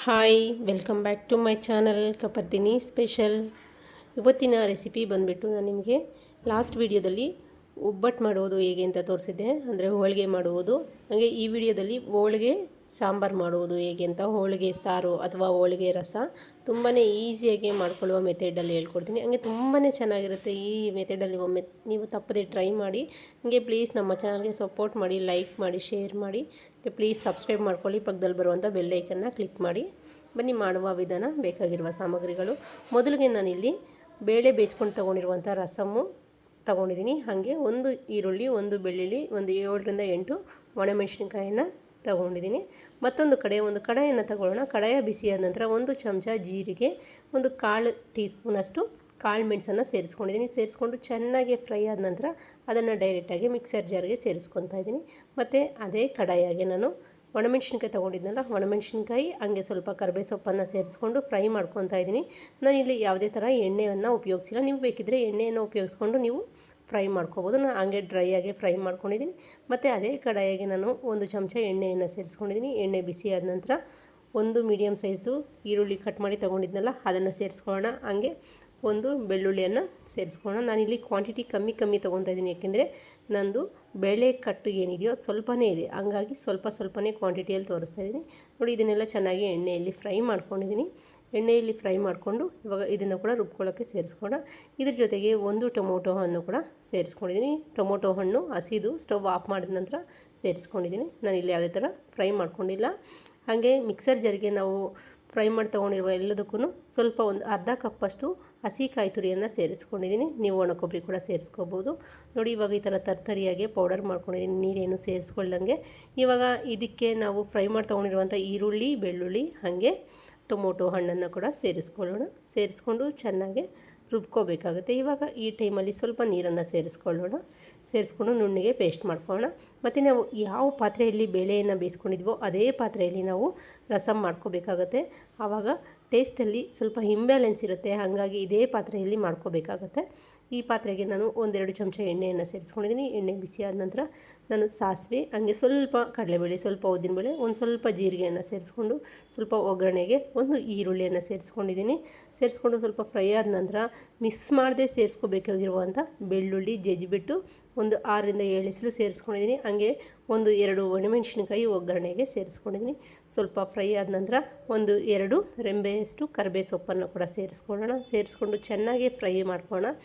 Hi welcome back to my channel ಕಪತ್ತಿನಿ special. ಇವತ್ತಿನ recipe ಬಂದುಬಿಟ್ಟು ನಾನು ನಿಮಗೆ ಲಾಸ್ಟ್ ವಿಡಿಯೋದಲ್ಲಿ ಒಬ್ಬಟ್ಟು ಮಾಡುವುದು ಹೇಗೆ ಅಂತ ತೋರಿಸಿದ್ದೆ, ಅಂದರೆ ಹೋಳಿಗೆ ಮಾಡುವುದು. ಹಾಗೆ ಈ ವಿಡಿಯೋದಲ್ಲಿ ಹೋಳಿಗೆ ಸಾಂಬಾರು ಮಾಡುವುದು ಹೇಗೆ ಅಂತ, ಹೋಳಿಗೆ ಸಾರು ಅಥವಾ ಹೋಳಿಗೆ ರಸ ತುಂಬಾ ಈಸಿಯಾಗಿ ಮಾಡ್ಕೊಳ್ಳುವ ಮೆಥಡಲ್ಲಿ ಹೇಳ್ಕೊಡ್ತೀನಿ. ಹಾಗೆ ತುಂಬಾ ಚೆನ್ನಾಗಿರುತ್ತೆ ಈ ಮೆಥಡಲ್ಲಿ. ಒಮ್ಮೆ ನೀವು ತಪ್ಪದೆ ಟ್ರೈ ಮಾಡಿ. ಹಾಗೆ ಪ್ಲೀಸ್ ನಮ್ಮ ಚಾನಲ್ಗೆ ಸಪೋರ್ಟ್ ಮಾಡಿ, ಲೈಕ್ ಮಾಡಿ, ಶೇರ್ ಮಾಡಿ, ಪ್ಲೀಸ್ ಸಬ್ಸ್ಕ್ರೈಬ್ ಮಾಡ್ಕೊಳ್ಳಿ. ಪಕ್ಕದಲ್ಲಿ ಬರುವಂಥ ಬೆಲ್ ಐಕನ್ನ ಕ್ಲಿಕ್ ಮಾಡಿ. ಬನ್ನಿ ಮಾಡುವ ವಿಧಾನ. ಬೇಕಾಗಿರುವ ಸಾಮಗ್ರಿಗಳು, ಮೊದಲಿಗೆ ನಾನಿಲ್ಲಿ ಬೇಳೆ ಬೇಯಿಸ್ಕೊಂಡು ತೊಗೊಂಡಿರುವಂಥ ರಸಮ್ಮು ತೊಗೊಂಡಿದ್ದೀನಿ. ಹಾಗೆ ಒಂದು ಈರುಳ್ಳಿ, ಒಂದು ಬೆಳ್ಳುಳ್ಳಿ, ಒಂದು 7ರಿಂದ 8 ಒಣಮೆಣಸಿನ್ಕಾಯಿನ ತೊಗೊಂಡಿದ್ದೀನಿ. ಮತ್ತೊಂದು ಕಡಾಯನ್ನು ತಗೊಳ್ಳೋಣ. ಕಡಾಯ ಬಿಸಿಯಾದ ನಂತರ 1 ಚಮಚ ಜೀರಿಗೆ, ಒಂದು 1/4 ಟೀ ಸ್ಪೂನಷ್ಟು ಕಾಳು ಮೆಣಸನ್ನು ಸೇರಿಸ್ಕೊಂಡಿದ್ದೀನಿ. ಸೇರಿಸ್ಕೊಂಡು ಚೆನ್ನಾಗಿ ಫ್ರೈ ಆದ ನಂತರ ಅದನ್ನು ಡೈರೆಕ್ಟಾಗಿ ಮಿಕ್ಸರ್ ಜಾರ್ಗೆ ಸೇರಿಸ್ಕೊತಾ ಇದ್ದೀನಿ. ಮತ್ತು ಅದೇ ಕಡಾಯಾಗೆ ನಾನು ಒಣಮೆಣ್ಸಿನ್ಕಾಯಿ ತೊಗೊಂಡಿದ್ನಲ್ಲ, ಒಣಮೆಣ್ಸಿನ್ಕಾಯಿ ಹಂಗೆ ಸ್ವಲ್ಪ ಕರಿಬೇವು ಸೊಪ್ಪನ್ನು ಸೇರಿಸ್ಕೊಂಡು ಫ್ರೈ ಮಾಡ್ಕೊತಾ ಇದ್ದೀನಿ. ನಾನಿಲ್ಲಿ ಯಾವುದೇ ಥರ ಎಣ್ಣೆಯನ್ನು ಉಪಯೋಗಿಸಿಲ್ಲ. ನೀವು ಬೇಕಿದ್ದರೆ ಎಣ್ಣೆಯನ್ನು ಉಪಯೋಗಿಸ್ಕೊಂಡು ನೀವು ಫ್ರೈ ಮಾಡ್ಕೋಬೋದು. ನಾನು ಹಂಗೆ ಡ್ರೈಯಾಗಿ ಫ್ರೈ ಮಾಡ್ಕೊಂಡಿದ್ದೀನಿ. ಮತ್ತು ಅದೇ ಕಡಾಯಿಗೆ ನಾನು 1 ಚಮಚ ಎಣ್ಣೆಯನ್ನು ಸೇರಿಸ್ಕೊಂಡಿದ್ದೀನಿ. ಎಣ್ಣೆ ಬಿಸಿ ಆದ ನಂತರ 1 ಮೀಡಿಯಮ್ ಸೈಜ್ದು ಈರುಳ್ಳಿ ಕಟ್ ಮಾಡಿ ತೊಗೊಂಡಿದ್ನಲ್ಲ ಅದನ್ನು ಸೇರಿಸ್ಕೊಳ್ಳೋಣ. ಹಾಗೆ 1 ಬೆಳ್ಳುಳ್ಳಿಯನ್ನು ಸೇರಿಸ್ಕೊಳ್ಳೋಣ. ನಾನಿಲ್ಲಿ ಕ್ವಾಂಟಿಟಿ ಕಮ್ಮಿ ತೊಗೊತಾ ಇದ್ದೀನಿ, ಏಕೆಂದರೆ ನಂದು ಬೇಳೆ ಕಟ್ಟು ಏನಿದೆಯೋ ಸ್ವಲ್ಪನೇ ಇದೆ, ಹಂಗಾಗಿ ಸ್ವಲ್ಪನೇ ಕ್ವಾಂಟಿಟಿಯಲ್ಲಿ ತೋರಿಸ್ತಾ ಇದ್ದೀನಿ. ನೋಡಿ, ಇದನ್ನೆಲ್ಲ ಚೆನ್ನಾಗಿ ಎಣ್ಣೆಯಲ್ಲಿ ಫ್ರೈ ಮಾಡ್ಕೊಂಡಿದ್ದೀನಿ. ಎಣ್ಣೆಯಲ್ಲಿ ಫ್ರೈ ಮಾಡಿಕೊಂಡು ಇವಾಗ ಇದನ್ನು ಕೂಡ ರುಬ್ಕೊಳ್ಳೋಕ್ಕೆ ಸೇರಿಸ್ಕೊಳ್ಳೋಣ. ಇದ್ರ ಜೊತೆಗೆ 1 ಟೊಮೊಟೊ ಹಣ್ಣು ಕೂಡ ಸೇರಿಸ್ಕೊಂಡಿದ್ದೀನಿ. ಟೊಮೊಟೊ ಹಣ್ಣು ಹಸಿದು ಸ್ಟವ್ ಆಫ್ ಮಾಡಿದ ನಂತರ ಸೇರಿಸ್ಕೊಂಡಿದ್ದೀನಿ. ನಾನಿಲ್ಲಿ ಯಾವುದೇ ಥರ ಫ್ರೈ ಮಾಡ್ಕೊಂಡಿಲ್ಲ. ಹಾಗೆ ಮಿಕ್ಸರ್ ಜಾರಿಗೆ ನಾವು ಫ್ರೈ ಮಾಡಿ ತೊಗೊಂಡಿರುವ ಎಲ್ಲದಕ್ಕೂ ಸ್ವಲ್ಪ ಒಂದು ಅರ್ಧ ಕಪ್ಪಷ್ಟು ಹಸಿ ಕಾಯಿ ತುರಿಯನ್ನು ಸೇರಿಸ್ಕೊಂಡಿದ್ದೀನಿ. ನೀವು ಒಣ ಕೊಬ್ಬರಿ ಕೂಡ ಸೇರಿಸ್ಕೋಬೋದು. ನೋಡಿ, ಇವಾಗ ಈ ಥರ ತರ್ತರಿಯಾಗಿ ಪೌಡರ್ ಮಾಡ್ಕೊಂಡಿದ್ದೀನಿ, ನೀರೇನು ಸೇರಿಸ್ಕೊಳ್ದಂಗೆ. ಇವಾಗ ಇದಕ್ಕೆ ನಾವು ಫ್ರೈ ಮಾಡಿ ತೊಗೊಂಡಿರುವಂಥ ಈರುಳ್ಳಿ, ಬೆಳ್ಳುಳ್ಳಿ ಹಾಗೆ ಟೊಮೊಟೊ ಹಣ್ಣನ್ನು ಕೂಡ ಸೇರಿಸ್ಕೊಳ್ಳೋಣ. ಸೇರಿಸ್ಕೊಂಡು ಚೆನ್ನಾಗಿ ರುಬ್ಕೋಬೇಕಾಗುತ್ತೆ. ಇವಾಗ ಈ ಟೈಮಲ್ಲಿ ಸ್ವಲ್ಪ ನೀರನ್ನು ಸೇರಿಸ್ಕೊಂಡು ನುಣ್ಣಗೆ ಪೇಸ್ಟ್ ಮಾಡ್ಕೊಳ್ಳೋಣ. ಮತ್ತು ನಾವು ಯಾವ ಪಾತ್ರೆಯಲ್ಲಿ ಬೇಳೆಯನ್ನು ಬೇಯಿಸ್ಕೊಂಡಿದ್ವೋ ಅದೇ ಪಾತ್ರೆಯಲ್ಲಿ ನಾವು ರಸಮ್ ಮಾಡ್ಕೋಬೇಕಾಗತ್ತೆ. ಆವಾಗ ಟೇಸ್ಟಲ್ಲಿ ಸ್ವಲ್ಪ ಇಂಬ್ಯಾಲೆನ್ಸ್ ಇರುತ್ತೆ. ಹಾಗಾಗಿ ಇದೇ ಪಾತ್ರೆಯಲ್ಲಿ ಮಾಡ್ಕೋಬೇಕಾಗತ್ತೆ. ಈ ಪಾತ್ರೆಗೆ ನಾನು 1-2 ಚಮಚ ಎಣ್ಣೆಯನ್ನು ಸೇರಿಸ್ಕೊಂಡಿದ್ದೀನಿ. ಎಣ್ಣೆ ಬಿಸಿಯಾದ ನಂತರ ನಾನು ಸಾಸಿವೆ, ಹಾಗೆ ಸ್ವಲ್ಪ ಕಡಲೆಬೇಳೆ, ಸ್ವಲ್ಪ ಉದ್ದಿನಬೇಳೆ, ಒಂದು ಸ್ವಲ್ಪ ಜೀರಿಗೆಯನ್ನು ಸೇರಿಸ್ಕೊಂಡು ಸ್ವಲ್ಪ ಒಗ್ಗರಣೆಗೆ 1 ಈರುಳ್ಳಿಯನ್ನು ಸೇರಿಸ್ಕೊಂಡಿದ್ದೀನಿ. ಸೇರಿಸ್ಕೊಂಡು ಸ್ವಲ್ಪ ಫ್ರೈ ಆದ ನಂತರ ಮಿಕ್ಸ್ ಮಾಡದೆ ಸೇರಿಸ್ಕೋಬೇಕಾಗಿರುವಂಥ ಬೆಳ್ಳುಳ್ಳಿ ಜಜ್ಜಿಬಿಟ್ಟು ಒಂದು 6ರಿಂದ 7 ಎಸಳು ಸೇರಿಸ್ಕೊಂಡಿದ್ದೀನಿ. ಹಾಗೆ 1-2 ಒಣಮೆಣಸಿನ್ಕಾಯಿ ಒಗ್ಗರಣೆಗೆ ಸೇರಿಸ್ಕೊಂಡಿದ್ದೀನಿ. ಸ್ವಲ್ಪ ಫ್ರೈ ಆದ ನಂತರ 1-2 ರೆಂಬೆಯಷ್ಟು ಕರಿಬೇವು ಸೊಪ್ಪನ್ನು ಕೂಡ ಸೇರಿಸ್ಕೊಂಡು ಚೆನ್ನಾಗಿ ಫ್ರೈ ಮಾಡ್ಕೊಳ್ಳೋಣ.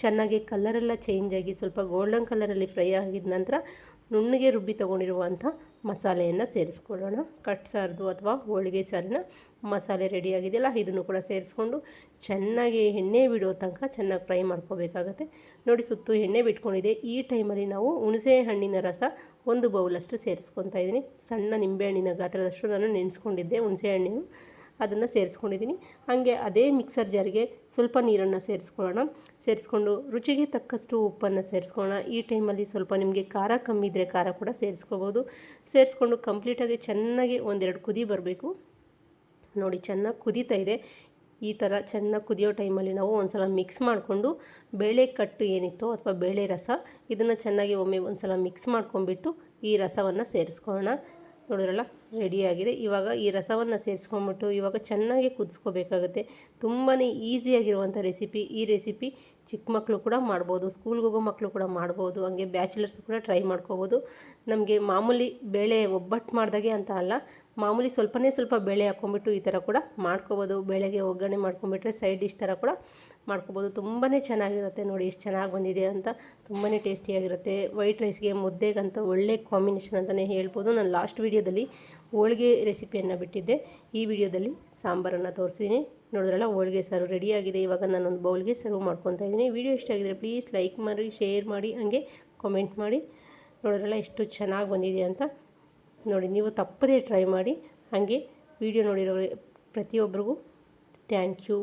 ಚೆನ್ನಾಗಿ ಕಲರೆಲ್ಲ ಚೇಂಜ್ ಆಗಿ ಸ್ವಲ್ಪ ಗೋಲ್ಡನ್ ಕಲರಲ್ಲಿ ಫ್ರೈ ಆಗಿದ ನಂತರ ನುಣ್ಣಗೆ ರುಬ್ಬಿ ತೊಗೊಂಡಿರುವಂಥ ಮಸಾಲೆಯನ್ನು ಸೇರಿಸ್ಕೊಳ್ಳೋಣ. ಕಟ್ ಸಾರ್ದು ಅಥವಾ ಹೋಳಿಗೆ ಸಾರಿನ ಮಸಾಲೆ ರೆಡಿಯಾಗಿದೆಯಲ್ಲ, ಇದನ್ನು ಕೂಡ ಸೇರಿಸ್ಕೊಂಡು ಚೆನ್ನಾಗಿ ಎಣ್ಣೆ ಬಿಡೋ ತನಕ ಚೆನ್ನಾಗಿ ಫ್ರೈ ಮಾಡ್ಕೋಬೇಕಾಗತ್ತೆ. ನೋಡಿ, ಸುತ್ತು ಎಣ್ಣೆ ಬಿಟ್ಕೊಂಡಿದೆ. ಈ ಟೈಮಲ್ಲಿ ನಾವು ಹುಣಸೆ ಹಣ್ಣಿನ ರಸ 1 ಬೌಲಷ್ಟು ಸೇರಿಸ್ಕೊತಾ ಇದ್ದೀನಿ. ಸಣ್ಣ ನಿಂಬೆಹಣ್ಣಿನ ಗಾತ್ರದಷ್ಟು ನಾನು ನೆನೆಸ್ಕೊಂಡಿದ್ದೆ ಹುಣಸೆ ಹಣ್ಣು, ಅದನ್ನು ಸೇರಿಸ್ಕೊಂಡಿದ್ದೀನಿ. ಹಾಗೆ ಅದೇ ಮಿಕ್ಸರ್ ಜಾರಿಗೆ ಸ್ವಲ್ಪ ನೀರನ್ನು ಸೇರಿಸ್ಕೊಂಡು ರುಚಿಗೆ ತಕ್ಕಷ್ಟು ಉಪ್ಪನ್ನು ಸೇರಿಸ್ಕೊಳ್ಳೋಣ. ಈ ಟೈಮಲ್ಲಿ ಸ್ವಲ್ಪ ನಿಮಗೆ ಖಾರ ಕಮ್ಮಿ ಇದ್ದರೆ ಖಾರ ಕೂಡ ಸೇರಿಸ್ಕೋಬೋದು. ಸೇರಿಸ್ಕೊಂಡು ಕಂಪ್ಲೀಟಾಗಿ ಚೆನ್ನಾಗಿ 1-2 ಕುದಿ ಬರಬೇಕು. ನೋಡಿ, ಚೆನ್ನಾಗಿ ಕುದೀತಾ ಇದೆ. ಈ ಥರ ಚೆನ್ನಾಗಿ ಕುದಿಯೋ ಟೈಮಲ್ಲಿ ನಾವು ಒಂದು ಸಲ ಮಿಕ್ಸ್ ಮಾಡಿಕೊಂಡು ಬೇಳೆ ಕಟ್ಟು ಏನಿತ್ತೋ ಅಥವಾ ಬೇಳೆ ರಸ, ಇದನ್ನು ಚೆನ್ನಾಗಿ ಒಮ್ಮೆ ಒಂದು ಸಲ ಮಿಕ್ಸ್ ಮಾಡ್ಕೊಂಡ್ಬಿಟ್ಟು ಈ ರಸವನ್ನು ಸೇರಿಸ್ಕೊಳ್ಳೋಣ. ನೋಡಿದ್ರಲ್ಲ, ರೆಡಿಯಾಗಿದೆ. ಇವಾಗ ಈ ರಸವನ್ನು ಸೇರಿಸ್ಕೊಂಡ್ಬಿಟ್ಟು ಇವಾಗ ಚೆನ್ನಾಗಿ ಕುದಿಸ್ಕೋಬೇಕಾಗುತ್ತೆ. ತುಂಬಾ ಈಸಿಯಾಗಿರುವಂಥ ರೆಸಿಪಿ. ಈ ರೆಸಿಪಿ ಚಿಕ್ಕ ಮಕ್ಕಳು ಕೂಡ ಮಾಡ್ಬೋದು, ಸ್ಕೂಲ್ಗೆ ಹೋಗೋ ಮಕ್ಕಳು ಕೂಡ ಮಾಡ್ಬೋದು, ಹಾಗೆ ಬ್ಯಾಚುಲರ್ಸ್ ಕೂಡ ಟ್ರೈ ಮಾಡ್ಕೋಬೋದು. ನಮಗೆ ಮಾಮೂಲಿ ಬೇಳೆ ಒಬ್ಬಟ್ಟು ಮಾಡ್ದಾಗೆ ಅಂತ ಅಲ್ಲ, ಮಾಮೂಲಿ ಸ್ವಲ್ಪ ಬೇಳೆ ಹಾಕ್ಕೊಂಬಿಟ್ಟು ಈ ಥರ ಕೂಡ ಮಾಡ್ಕೋಬೋದು. ಬೇಳೆಗೆ ಒಗ್ಗರಣೆ ಮಾಡ್ಕೊಂಬಿಟ್ರೆ ಸೈಡ್ ಡಿಶ್ ಥರ ಕೂಡ ಮಾಡ್ಕೋಬೋದು. ತುಂಬಾ ಚೆನ್ನಾಗಿರುತ್ತೆ. ನೋಡಿ ಎಷ್ಟು ಚೆನ್ನಾಗಿ ಬಂದಿದೆ ಅಂತ, ತುಂಬಾ ಟೇಸ್ಟಿಯಾಗಿರುತ್ತೆ. ವೈಟ್ ರೈಸ್ಗೆ, ಮುದ್ದೆಗಂತ ಒಳ್ಳೆ ಕಾಂಬಿನೇಷನ್ ಅಂತಲೇ ಹೇಳ್ಬೋದು. ನಾನು ಲಾಸ್ಟ್ ವೀಡಿಯೋದಲ್ಲಿ ಹೋಳಿಗೆ ರೆಸಿಪಿಯನ್ನು ಬಿಟ್ಟಿದ್ದೆ, ಈ ವಿಡಿಯೋದಲ್ಲಿ ಸಾಂಬಾರನ್ನು ತೋರಿಸಿದ್ದೀನಿ. ನೋಡಿದ್ರಲ್ಲ, ಹೋಳಿಗೆ ಸಾರು ರೆಡಿಯಾಗಿದೆ. ಇವಾಗ ನಾನೊಂದು ಬೌಲ್ಗೆ ಸರ್ವ್ ಮಾಡ್ಕೊತಾ ಇದ್ದೀನಿ. ವಿಡಿಯೋ ಇಷ್ಟ ಆಗಿದ್ರೆ ಪ್ಲೀಸ್ ಲೈಕ್ ಮಾಡಿ, ಶೇರ್ ಮಾಡಿ, ಹಾಗೆ ಕಾಮೆಂಟ್ ಮಾಡಿ. ನೋಡಿದ್ರಲ್ಲ ಎಷ್ಟು ಚೆನ್ನಾಗಿ ಬಂದಿದೆ ಅಂತ. ನೋಡಿ, ನೀವು ತಪ್ಪದೇ ಟ್ರೈ ಮಾಡಿ. ಹಾಗೆ ವಿಡಿಯೋ ನೋಡಿರೋ ಪ್ರತಿಯೊಬ್ಬರಿಗೂ ಥ್ಯಾಂಕ್ ಯು.